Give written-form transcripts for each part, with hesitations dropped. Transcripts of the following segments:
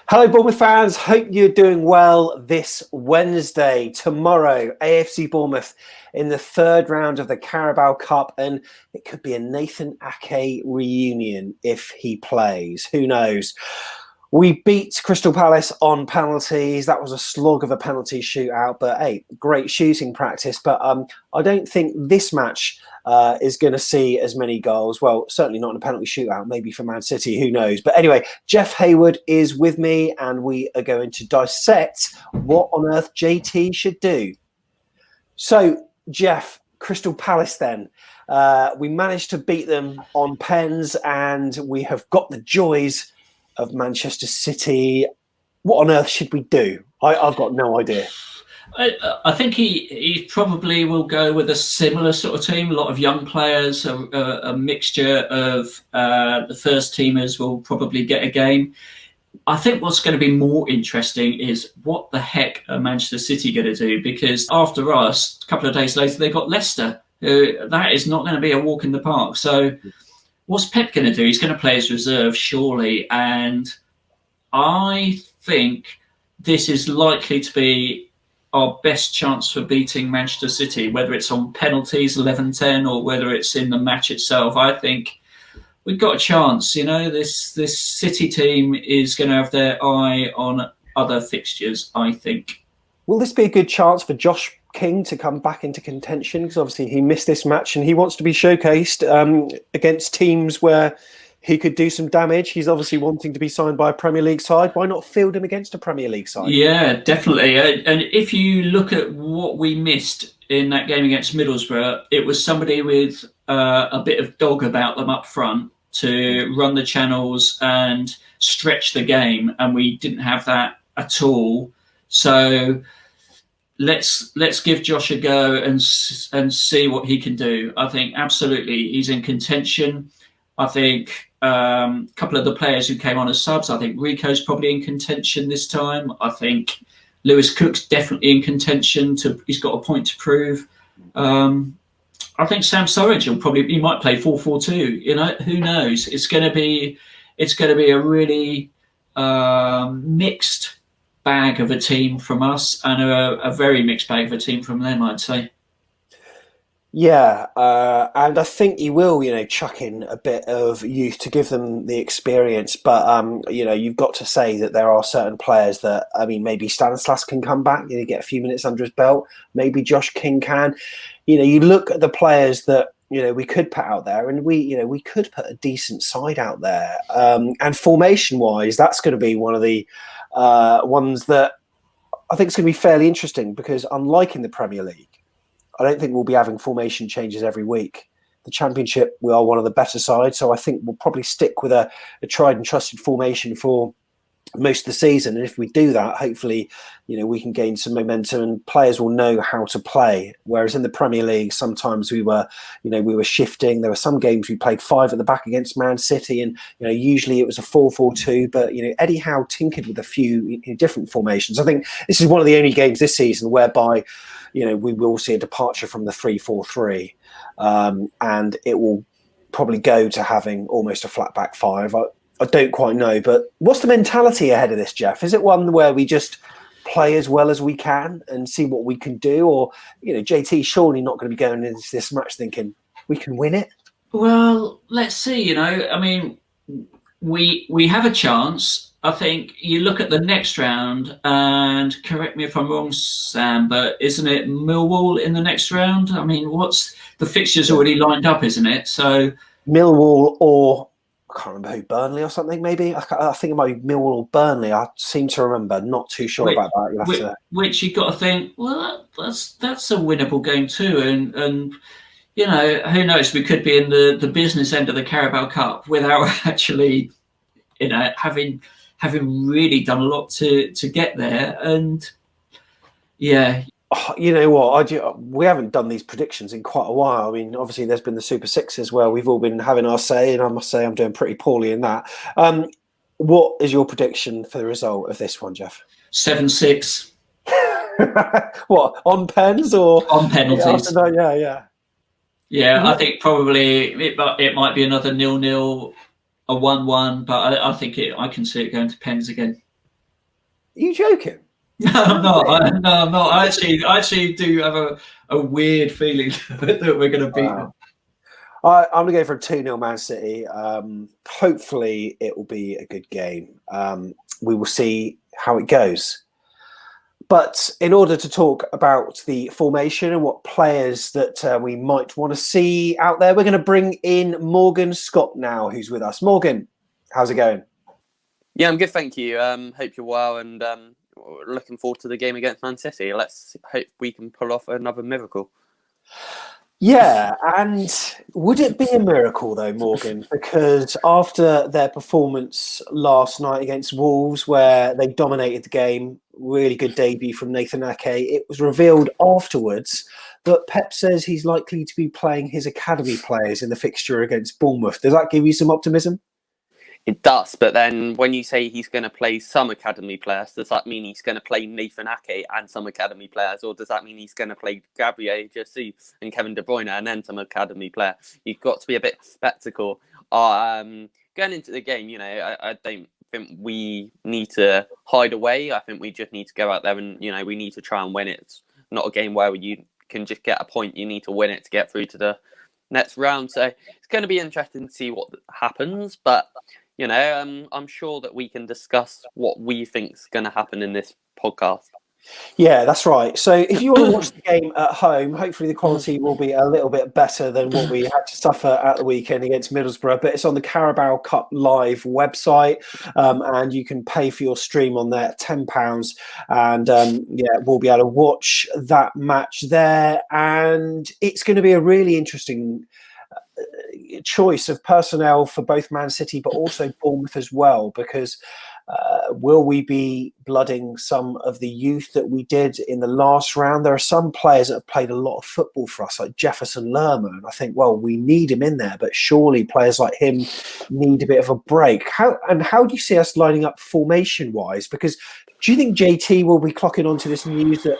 Hello, Bournemouth fans. Hope you're doing well this Wednesday. Tomorrow, AFC Bournemouth in the third round of the Carabao Cup, and it could be a Nathan Ake reunion if he plays. Who knows? We beat Crystal Palace on penalties. That was a slog of a penalty shootout, but hey, great shooting practice. But I don't think this match is going to see as many goals. Well, certainly not in a penalty shootout, maybe for Man City, who knows. But anyway, Jeff Hayward is with me, and we are going to dissect what on earth JT should do. So, Jeff, Crystal Palace then. We managed to beat them on pens, and we have got the joys of Manchester City. What on earth should we do? I've got no idea. I think he probably will go with a similar sort of team. A lot of young players, a mixture of the first teamers will probably get a game. I think what's going to be more interesting is what the heck are Manchester City going to do? Because after us, a couple of days later, they got Leicester. That is not going to be a walk in the park. So what's Pep going to do? He's going to play his reserve, surely. And I think this is likely to be our best chance for beating Manchester City, whether it's on penalties, 11-10, or whether it's in the match itself. I think we've got a chance. You know, this City team is going to have their eye on other fixtures, I think. Will this be a good chance for Josh King to come back into contention? Because obviously he missed this match and he wants to be showcased against teams where he could do some damage. He's obviously wanting to be signed by a Premier League side. Why not field him against a Premier League side? Yeah, definitely. And if you look at what we missed in that game against Middlesbrough, it was somebody with a bit of dog about them up front to run the channels and stretch the game. And we didn't have that at all. So let's give Josh a go and see what he can do. I think absolutely he's in contention. I think a couple of the players who came on as subs, I think Rico's probably in contention this time. I think Lewis Cook's definitely in contention. He's got a point to prove. I think Sam Surridge he might play 4-4-2. You know, who knows? It's going to be a really mixed bag of a team from us and a very mixed bag of a team from them, I'd say. Yeah, and I think he will, chuck in a bit of youth to give them the experience. But, you've got to say that there are certain players that, maybe Stanislas can come back, get a few minutes under his belt. Maybe Josh King can. You look at the players that, we could put out there, and we could put a decent side out there. And formation-wise, that's going to be one of the ones that I think is going to be fairly interesting because unlike in the Premier League, I don't think we'll be having formation changes every week. The Championship, we are one of the better sides, so I think we'll probably stick with a tried and trusted formation for most of the season. And if we do that, hopefully, we can gain some momentum and players will know how to play. Whereas in the Premier League, sometimes we were shifting. There were some games we played 5 at the back against Man City, and usually it was a 4-4-2. But Eddie Howe tinkered with a few different formations. I think this is one of the only games this season whereby we will see a departure from the 3-4-3, and it will probably go to having almost a flat back 5. I don't quite know, but what's the mentality ahead of this, Jeff? Is it one where we just play as well as we can and see what we can do? Or, JT surely not going to be going into this match thinking we can win it? Well, let's see, we have a chance. I think you look at the next round, and correct me if I'm wrong, Sam, but isn't it Millwall in the next round? What's the fixture's already lined up, isn't it? So Millwall or I can't remember who, Burnley or something, maybe. I think it might be Millwall or Burnley. I seem to remember. Not too sure about that. Which you've got to think, well, that's a winnable game too. And who knows? We could be in the business end of the Carabao Cup without actually, having really done a lot to get there. And yeah. You know what? We haven't done these predictions in quite a while. Obviously, there's been the Super Sixes where we've all been having our say, and I must say I'm doing pretty poorly in that. What is your prediction for the result of this one, Jeff? 7-6. What, on pens or on penalties? Yeah. I think probably it might be another 0-0, a 1-1, but I think I can see it going to pens again. you joking? No, I'm No not. way. No, I'm not. I actually do have a weird feeling that we're going to beat them. Wow. I'm going to go for a 2-0 Man City. Hopefully, it will be a good game. We will see how it goes. But in order to talk about the formation and what players that we might want to see out there, we're going to bring in Morgan Scott now, who's with us. Morgan, how's it going? Yeah, I'm good, thank you. Hope you're well, and looking forward to the game against Man City. Let's hope we can pull off another miracle. Yeah, and would it be a miracle though, Morgan? Because after their performance last night against Wolves, where they dominated the game, really good debut from Nathan Ake, it was revealed afterwards that Pep says he's likely to be playing his academy players in the fixture against Bournemouth. Does that give you some optimism? It does, but then when you say he's going to play some academy players, does that mean he's going to play Nathan Ake and some academy players, or does that mean he's going to play Gabriel Jesus and Kevin De Bruyne and then some academy player? You've got to be a bit spectacle. Going into the game, I don't think we need to hide away. I think we just need to go out there and, we need to try and win it. It's not a game where you can just get a point. You need to win it to get through to the next round. So it's going to be interesting to see what happens, but I'm sure that we can discuss what we think is going to happen in this podcast. Yeah, that's right. So if you want to watch the game at home, hopefully the quality will be a little bit better than what we had to suffer at the weekend against Middlesbrough. But it's on the Carabao Cup Live website, and you can pay for your stream on there, £10. And we'll be able to watch that match there. And it's going to be a really interesting choice of personnel for both Man City but also Bournemouth as well, because will we be blooding some of the youth that we did in the last round? There are some players that have played a lot of football for us, like Jefferson Lerma, and I think, well, we need him in there, but surely players like him need a bit of a break. How do you see us lining up formation wise? Because do you think JT will be clocking onto this news that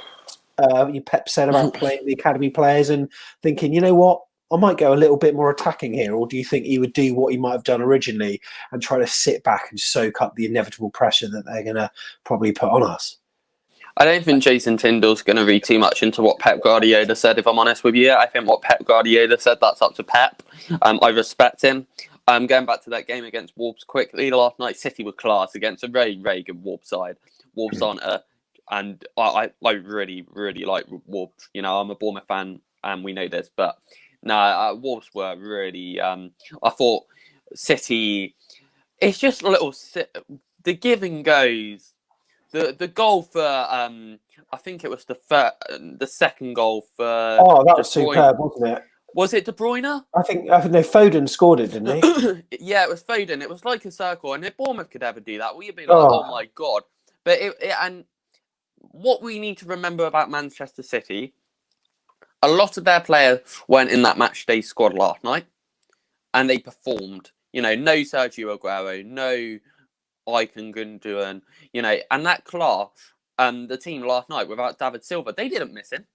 Pep said about playing the academy players and thinking, you know what, I might go a little bit more attacking here? Or do you think he would do what he might have done originally and try to sit back and soak up the inevitable pressure that they're going to probably put on us? I don't think Jason Tindall's going to read too much into what Pep Guardiola said, if I'm honest with you. I think what Pep Guardiola said, that's up to Pep. I respect him. Going back to that game against Wolves quickly, last night City were class against a very, very good Wolves side. Wolves aren't and I really, really like Wolves. I'm a Bournemouth fan and we know this, but no, Wolves were really. I thought City. It's just a little. The give and goes. The goal for I think it was the second goal for. Oh, that was superb, wasn't it? Was it De Bruyne? I think no, Foden scored it, didn't he? Yeah, it was Foden. It was like a circle, and if Bournemouth could ever do that, we'd be like, oh my god! But and what we need to remember about Manchester City. A lot of their players weren't in that matchday squad last night, and they performed. No Sergio Aguero, no Icon Gundogan, and that class, the team last night without David Silva, they didn't miss him.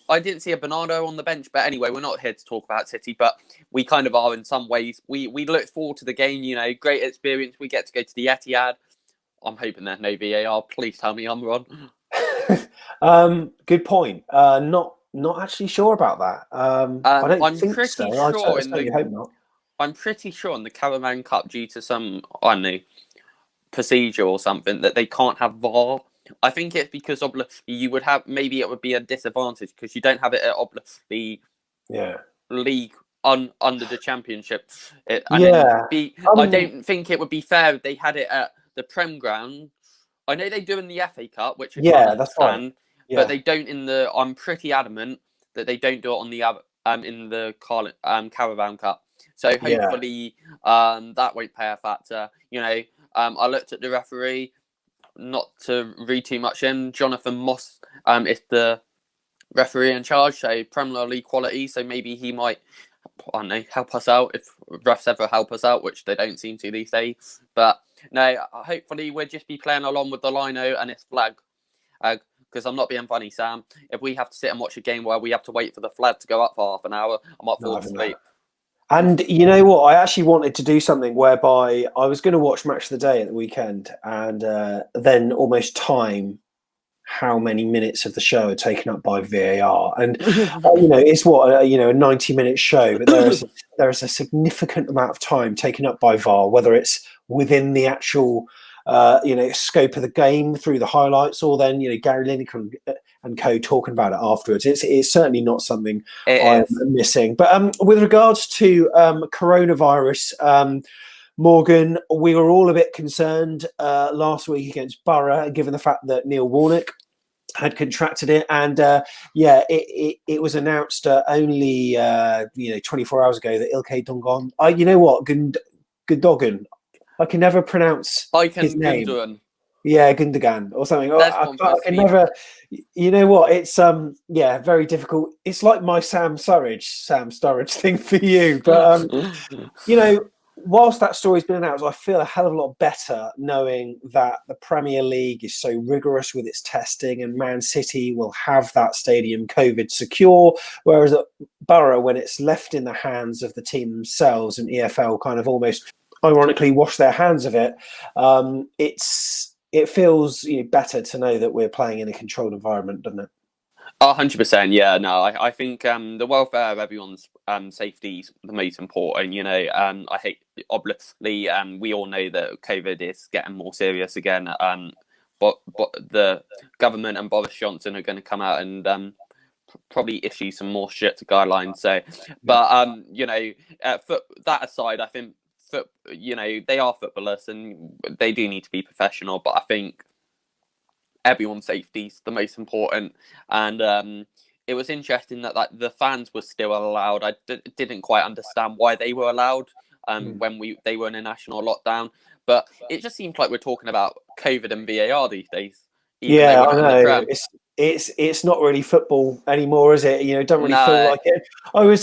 I didn't see a Bernardo on the bench, but anyway, we're not here to talk about City, but we kind of are in some ways. We look forward to the game, great experience. We get to go to the Etihad. I'm hoping there's no VAR. Please tell me I'm wrong. Good point. Not actually sure about that. I don't think so. I certainly hope not. I'm pretty sure in the Carabao Cup, due to some, I don't know, procedure or something, that they can't have VAR. I think it's because obviously you would have, maybe it would be a disadvantage because you don't have it at obviously league under the championship. I don't think it would be fair if they had it at the Prem ground. I know they do in the FA Cup, which I can't understand. Right. Yeah. But they don't in the. I'm pretty adamant that they don't do it on the in the Carabao Cup. So hopefully that won't play a factor. I looked at the referee, not to read too much in. Jonathan Moss is the referee in charge, so Premier League quality. So maybe he might, I don't know, help us out if refs ever help us out, which they don't seem to these days. But no, hopefully we'll just be playing along with the lino and its flag. Because I'm not being funny, Sam. If we have to sit and watch a game where we have to wait for the flag to go up for half an hour, I'm up for sleep. And you know what? I actually wanted to do something whereby I was going to watch Match of the Day at the weekend and then almost time how many minutes of the show are taken up by VAR. And it's what a 90-minute show, but there is a significant amount of time taken up by VAR, whether it's within the actual scope of the game through the highlights, or then Gary Lineker and co talking about it afterwards. It's certainly not something I'm missing. But with regards to coronavirus. Morgan, we were all a bit concerned last week against Borough, given the fact that Neil Warnock had contracted it, and it was announced only 24 hours ago that Ilkay Gundogan. You know what, Gundogan. I can never pronounce his name. Gundogan. Yeah, Gundogan or something. I can never. You know what? It's very difficult. It's like my Sam Sturridge thing for you, but whilst that story's been announced, I feel a hell of a lot better knowing that the Premier League is so rigorous with its testing, and Man City will have that stadium COVID secure, whereas at Borough, when it's left in the hands of the team themselves, and EFL kind of almost ironically wash their hands of it, it feels better to know that we're playing in a controlled environment, doesn't it? 100%, yeah. No, I think the welfare of everyone's safety is the most important. I hate, obviously, we all know that COVID is getting more serious again. But the government and Boris Johnson are going to come out and probably issue some more strict guidelines. So, but that aside, I think they are footballers and they do need to be professional. But I think everyone's safety is the most important, and it was interesting that the fans were still allowed. I didn't quite understand why they were allowed when they were in a national lockdown, but it just seems like we're talking about COVID and VAR these days. Yeah, I know. It's not really football anymore, is it? Don't really feel like it. I was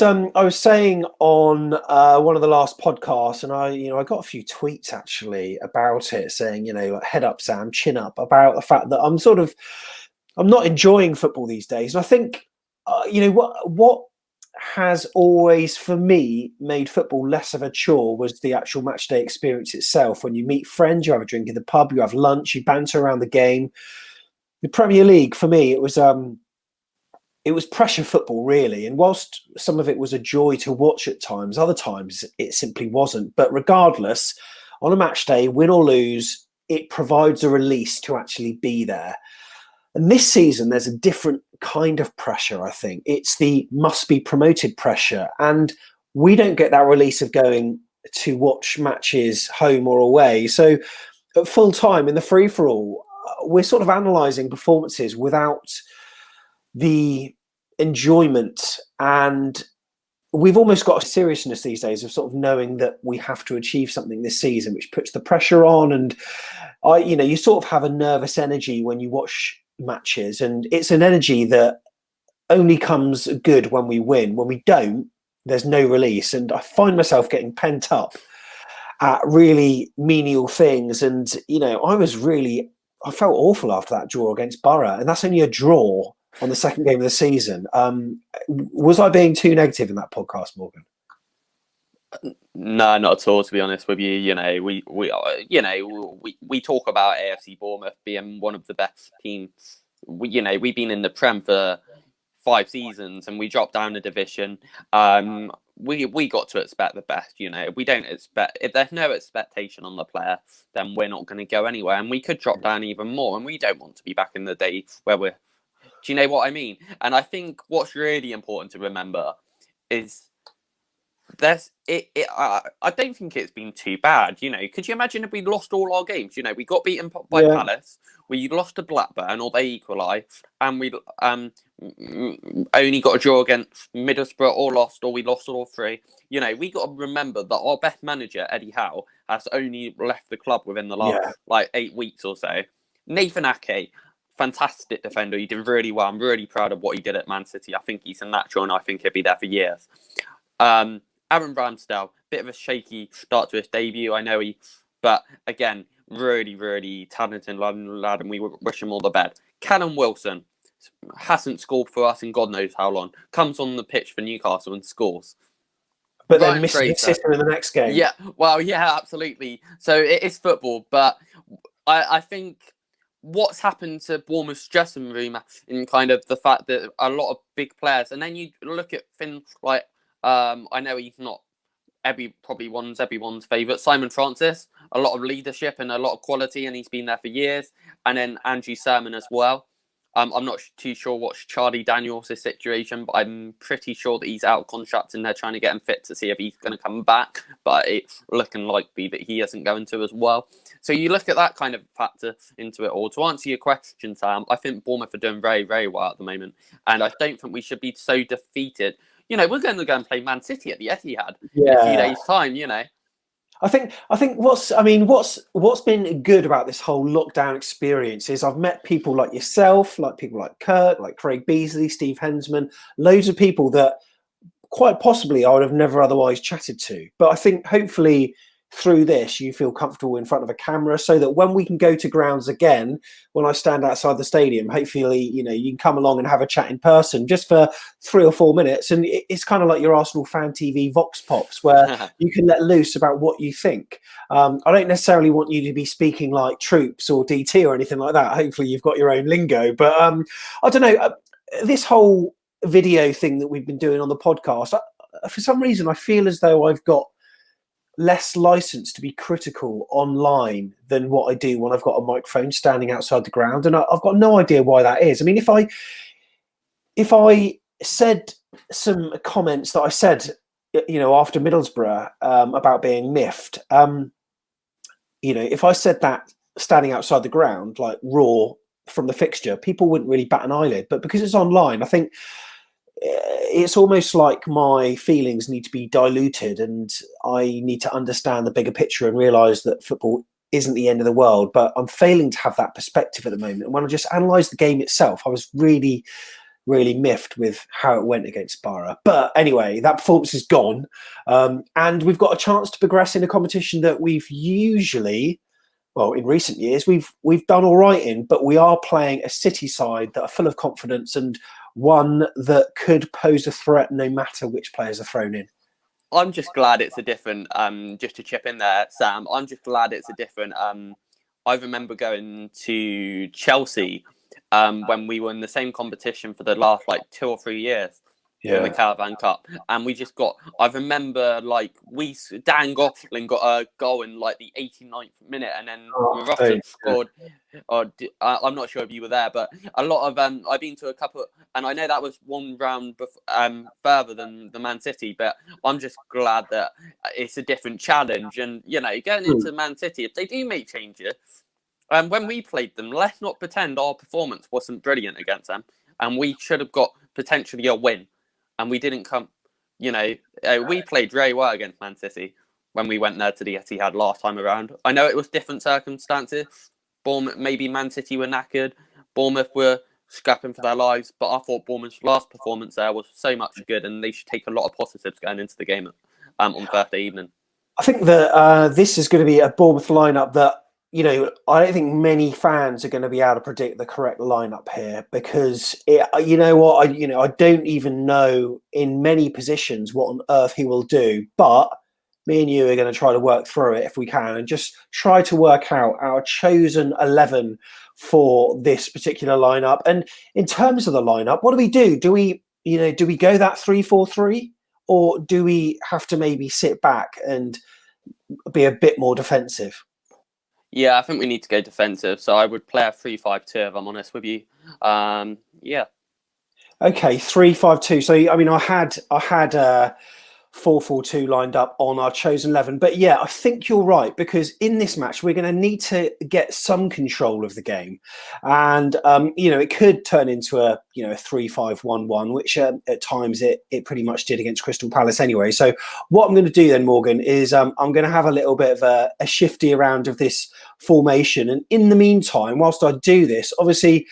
saying on one of the last podcasts, and I got a few tweets actually about it, saying head up Sam, chin up, about the fact that I'm not enjoying football these days, and I think what has always for me made football less of a chore was the actual match day experience itself. When you meet friends, you have a drink in the pub, you have lunch, you banter around the game. The Premier League, for me, it was pressure football, really. And whilst some of it was a joy to watch at times, other times it simply wasn't. But regardless, on a match day, win or lose, it provides a release to actually be there. And this season, there's a different kind of pressure, I think. It's the must-be promoted pressure. And we don't get that release of going to watch matches home or away. So at full time in the free-for-all, we're sort of analysing performances without the enjoyment, and we've almost got a seriousness these days of sort of knowing that we have to achieve something this season, which puts the pressure on. And you sort of have a nervous energy when you watch matches, and it's an energy that only comes good when we win. When we don't, there's no release, and I find myself getting pent up at really menial things. And I felt awful after that draw against Borough, and that's only a draw on the second game of the season. Was I being too negative in that podcast, Morgan? No, not at all. To be honest with you, we talk about AFC Bournemouth being one of the best teams. We've been in the Prem for 5 seasons, and we dropped down a division. We got to expect the best. We don't expect, if there's no expectation on the player, then we're not going to go anywhere, and we could drop down even more. And we don't want to be back in the day where we're. Do you know what I mean? And I think what's really important to remember is I don't think it's been too bad. Could you imagine if we lost all our games? We got beaten by Palace, we lost to Blackburn, or they equalised, and we only got a draw against Middlesbrough, or lost, or we lost all 3. We got to remember that our best manager, Eddie Howe, has only left the club within the last 8 weeks or so. Nathan Ake, fantastic defender. He did really well. I'm really proud of what he did at Man City. I think he's a natural, and I think he'll be there for years. Aaron Ramsdale, bit of a shaky start to his debut. I know but again, really, really talented lad, and we wish him all the best. Callum Wilson hasn't scored for us in God knows how long. Comes on the pitch for Newcastle and scores. but then Ryan missing his Fraser. sister in the next game. Yeah, well, yeah, absolutely. So it is football, but I think what's happened to Bournemouth's dressing room in kind of the fact that a lot of big players, and then you look at things like I know he's not everyone's favourite, Simon Francis. A lot of leadership and a lot of quality, and he's been there for years. And then Andrew Sermon as well. I'm not too sure what's Charlie Daniels' situation, but I'm pretty sure that he's out of contract and they're trying to get him fit to see if he's going to come back. But it's looking likely that he isn't going to as well. So you look at that kind of factor into it all. To answer your question, Sam, I think Bournemouth are doing very, very well at the moment. And I don't think we should be so defeated. You know, we're going to go and play Man City at the Etihad in a few days' time, you know. I think what's been good about this whole lockdown experience is I've met people like yourself, like people like Kirk, like Craig Beasley, Steve Hensman, loads of people that quite possibly I would have never otherwise chatted to. But I think hopefully through this you feel comfortable in front of a camera so that when we can go to grounds again, when I stand outside the stadium, hopefully, you know, you can come along and have a chat in person just for 3 or 4 minutes. And it's kind of like your Arsenal Fan TV Vox Pops where you can let loose about what you think. I don't necessarily want you to be speaking like Troops or DT or anything like that. Hopefully you've got your own lingo. But I don't know, this whole video thing that we've been doing on the podcast, for some reason I feel as though I've got less license to be critical online than what I do when I've got a microphone standing outside the ground, and I've got no idea why that is. I mean, if I said some comments that I said, you know, after Middlesbrough about being miffed, you know, if I said that standing outside the ground, like raw from the fixture, people wouldn't really bat an eyelid. But because it's online, I think it's almost like my feelings need to be diluted and I need to understand the bigger picture and realise that football isn't the end of the world. But I'm failing to have that perspective at the moment. And when I just analysed the game itself, I was really, really miffed with how it went against Borough. But anyway, that performance is gone. And we've got a chance to progress in a competition that we've usually, well, in recent years, we've done all right in, but we are playing a City side that are full of confidence and one that could pose a threat no matter which players are thrown in. I'm just glad it's a different, just to chip in there, Sam, I'm just glad it's a different, I remember going to Chelsea when we were in the same competition for the last 2 or 3 years. In the Carabao Cup, and we just got. I remember Dan Gosling got a goal in the 89th minute, and then Russell scored. I'm not sure if you were there, but a lot of I've been to a couple, and I know that was one round further than the Man City, but I'm just glad that it's a different challenge, and you know, going into Man City, if they do make changes, when we played them, let's not pretend our performance wasn't brilliant against them, and we should have got potentially a win. And we didn't come, you know, we played very well against Man City when we went there to the Etihad last time around. I know it was different circumstances. Bournemouth, maybe Man City were knackered. Bournemouth were scrapping for their lives. But I thought Bournemouth's last performance there was so much good, and they should take a lot of positives going into the game on Thursday evening. I think that this is going to be a Bournemouth lineup that, you know, I don't think many fans are going to be able to predict the correct lineup here because, you know what, I don't even know in many positions what on earth he will do. But me and you are going to try to work through it if we can and just try to work out our chosen 11 for this particular lineup. And in terms of the lineup, what do we do? Do we go that 3-4-3, or do we have to maybe sit back and be a bit more defensive? Yeah, I think we need to go defensive. So I would play a 3-5-2 if I'm honest with you. Yeah. Okay, 3-5-2. So I mean, I had 4-4-2 lined up on our chosen 11, but yeah, I think you're right because in this match we're going to need to get some control of the game, and you know, it could turn into a 3-5-1-1, which at times it pretty much did against Crystal Palace anyway. So what I'm going to do then, Morgan, is I'm going to have a little bit of a shifty around of this formation, and in the meantime, whilst I do this, obviously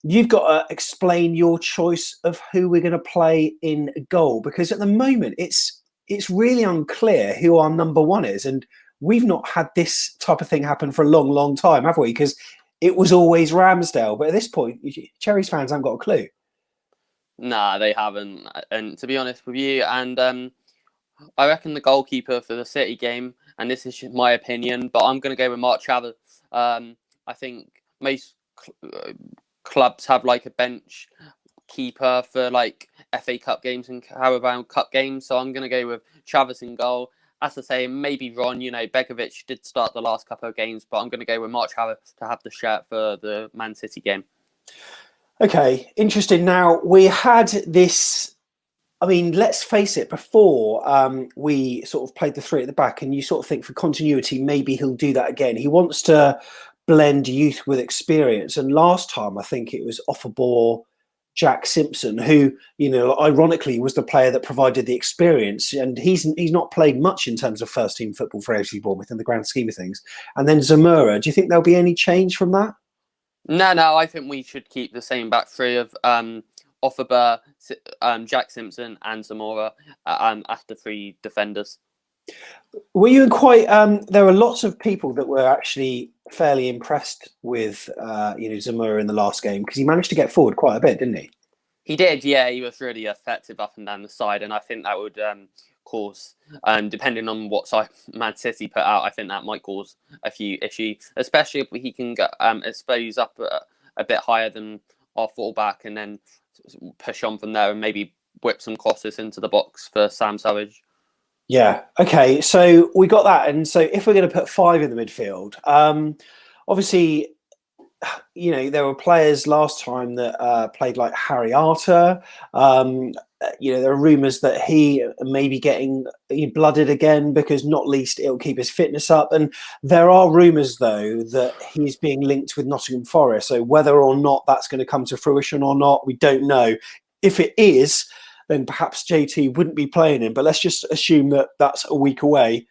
you've got to explain your choice of who we're going to play in goal, because at the moment it's really unclear who our number one is, and we've not had this type of thing happen for a long, long time, have we? Because it was always Ramsdale, but at this point, Cherries fans haven't got a clue. Nah, they haven't. And to be honest with you, and I reckon the goalkeeper for the City game, and this is just my opinion, but I'm going to go with Mark Travers. I think most clubs have like a bench keeper for like FA Cup games and Carabao Cup games, so I'm going to go with Travers in goal. As I say, maybe Ron, Begovic did start the last couple of games, but I'm going to go with Mark Travers to have the shirt for the Man City game. Okay, interesting. Now, we had this, I mean, let's face it, before we sort of played the three at the back, and you sort of think for continuity, maybe he'll do that again. He wants to blend youth with experience. And last time, I think it was Offerball Jack Simpson, who, ironically was the player that provided the experience. And he's not played much in terms of first team football for AFC Bournemouth in the grand scheme of things. And then Zamora, do you think there'll be any change from that? No, I think we should keep the same back three of Offerball, Jack Simpson, and Zamora as the three defenders. Were you quite? There were lots of people that were actually fairly impressed with Zamora in the last game because he managed to get forward quite a bit, didn't he? He did, yeah. He was really effective up and down the side, and I think that would cause, depending on what side Man City put out, I think that might cause a few issues, especially if he can get expose up a bit higher than our fullback and then push on from there and maybe whip some crosses into the box for Sam Savage. Yeah. Okay. So we got that, and so if we're going to put five in the midfield, obviously, there were players last time that played like Harry Arter. There are rumours that he may be getting blooded again because not least it'll keep his fitness up. And there are rumours, though, that he's being linked with Nottingham Forest. So whether or not that's going to come to fruition or not, we don't know. If it is, then perhaps JT wouldn't be playing him. But let's just assume that that's a week away.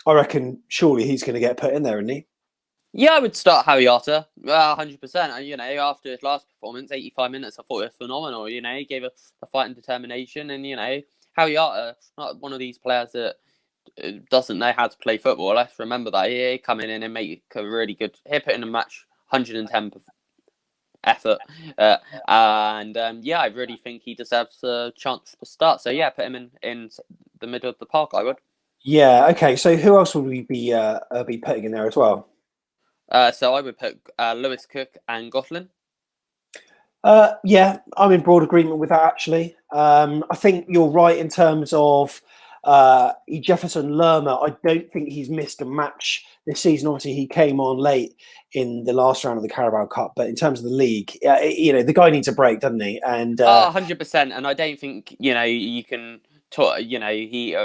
I reckon surely he's going to get put in there, isn't he? Yeah, I would start Harry Arter, 100%. After his last performance, 85 minutes, I thought it was phenomenal. He gave a fight and determination. And, Harry Arter, not one of these players that doesn't know how to play football. Let's remember that. He come in and make a really good... He put in a match, 110 effort. I really think he deserves a chance to start. So, yeah, put him in the middle of the park, I would. Yeah, okay. So who else would we be putting in there as well? So I would put Lewis Cook and Gotland. Yeah, I'm in broad agreement with that, actually. I think you're right in terms of Jefferson Lerma. I don't think he's missed a match this season. Obviously, he came on late in the last round of the Carabao Cup, but in terms of the league, the guy needs a break, doesn't he? And 100%. And I don't think you can talk. He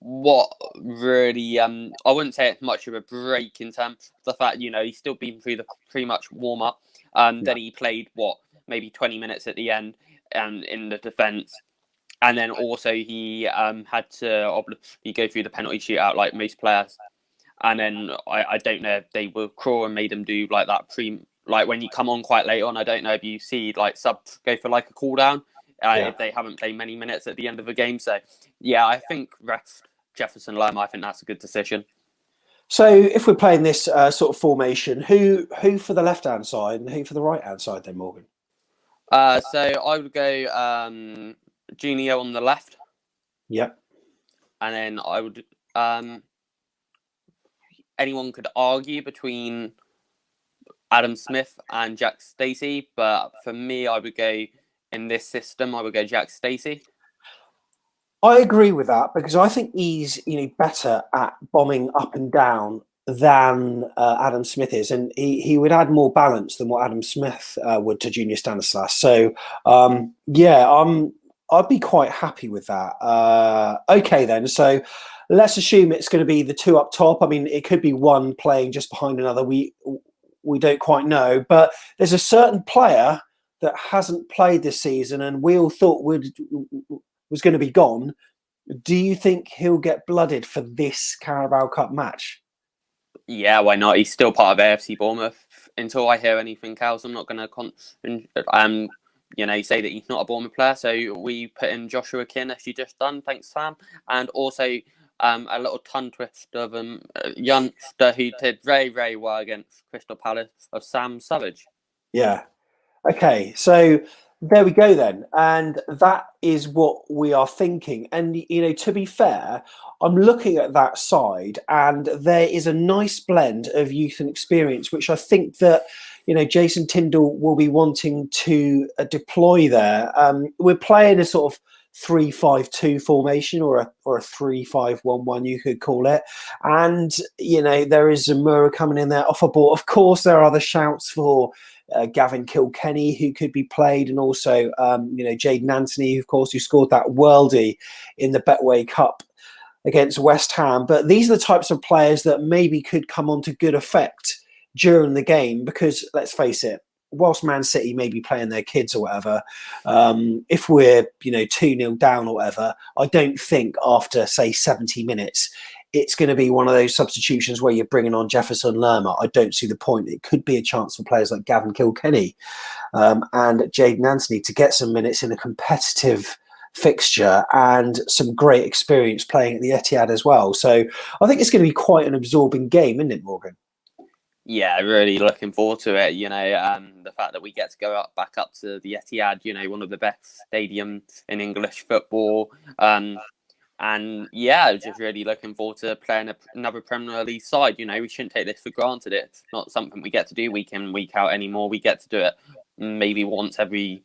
what really I wouldn't say it's much of a break in terms of the fact he's still been through the pretty much warm up. Then he played maybe 20 minutes at the end in the defence. And then also he had to obviously go through the penalty shootout like most players. And then I don't know if they were cruel and made him do like that like when you come on quite late on. I don't know if you see like sub go for like a cool down if they haven't played many minutes at the end of the game. So yeah, I think rest Jefferson Lerma. I think that's a good decision. So if we're playing this sort of formation, who for the left hand side and who for the right hand side then, Morgan? So I would go Junior on the left. Yep. And then I would anyone could argue between Adam Smith and Jack Stacey, but for me, I would go in this system. I would go Jack Stacey. I agree with that because I think he's better at bombing up and down than Adam Smith is, and he would add more balance than what Adam Smith would to Junior Stanislas. So I'd be quite happy with that. Okay then, so let's assume it's going to be the two up top. I mean, it could be one playing just behind another. We don't quite know, but there's a certain player that hasn't played this season and we all thought was going to be gone. Do you think he'll get blooded for this Carabao Cup match? Yeah, why not? He's still part of AFC Bournemouth. Until I hear anything else, I'm not going to say that he's not a Bournemouth player. So we put in Joshua Kin, as you just done. Thanks, Sam. And also a little tongue twist of a youngster who did very, very well against Crystal Palace of Sam Savage. Yeah. Okay. So There we go then. And that is what we are thinking. And, to be fair, I'm looking at that side and there is a nice blend of youth and experience, which I think that, Jason Tindall will be wanting to deploy there. We're playing a sort of 3-5-2 formation or a 3-5-1-1, you could call it. And, there is Zamora coming in there off a ball. Of course, there are the shouts for Gavin Kilkenny, who could be played, and also Jaden Anthony, of course, who scored that worldie in the Betway Cup against West Ham. But these are the types of players that maybe could come on to good effect during the game, because let's face it, whilst Man City may be playing their kids or whatever, if we're 2-0 down or whatever, I don't think after say 70 minutes it's going to be one of those substitutions where you're bringing on Jefferson Lerma. I don't see the point. It could be a chance for players like Gavin Kilkenny and Jaden Anthony to get some minutes in a competitive fixture and some great experience playing at the Etihad as well. So I think it's going to be quite an absorbing game, isn't it, Morgan? Yeah, really looking forward to it. The fact that we get to go back up to the Etihad, one of the best stadiums in English football. And yeah, just really looking forward to playing another Premier League side. We shouldn't take this for granted. It's not something we get to do week in, week out anymore. We get to do it maybe once every,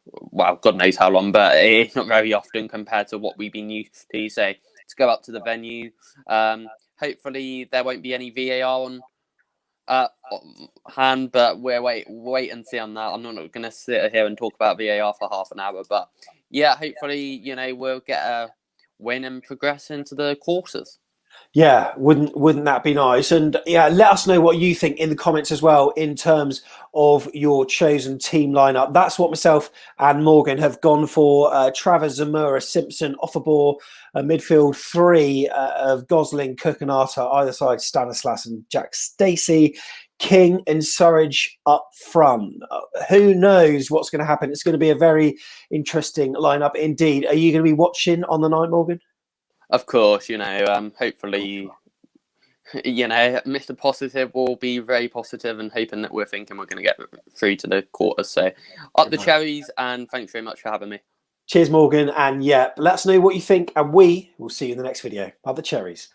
well, God knows how long, but it's not very often compared to what we've been used to. So to go up to the venue, hopefully there won't be any VAR on hand, but we'll wait and see on that. I'm not going to sit here and talk about VAR for half an hour, but yeah, hopefully, we'll get a win and progress into the quarters. Yeah, wouldn't that be nice? And yeah, let us know what you think in the comments as well in terms of your chosen team lineup. That's what myself and Morgan have gone for. Travers, Zamora, Simpson, Offerball, midfield three of Gosling, Cook and Arter, either side Stanislas and Jack Stacey. King and Surridge up front. Who knows what's going to happen? It's going to be a very interesting lineup indeed. Are you going to be watching on the night, Morgan? Of course, hopefully, Mr. Positive will be very positive and hoping that we're thinking we're going to get through to the quarters. So up the cherries, and thanks very much for having me. Cheers, Morgan. And yeah, let us know what you think, and we will see you in the next video. Up the cherries.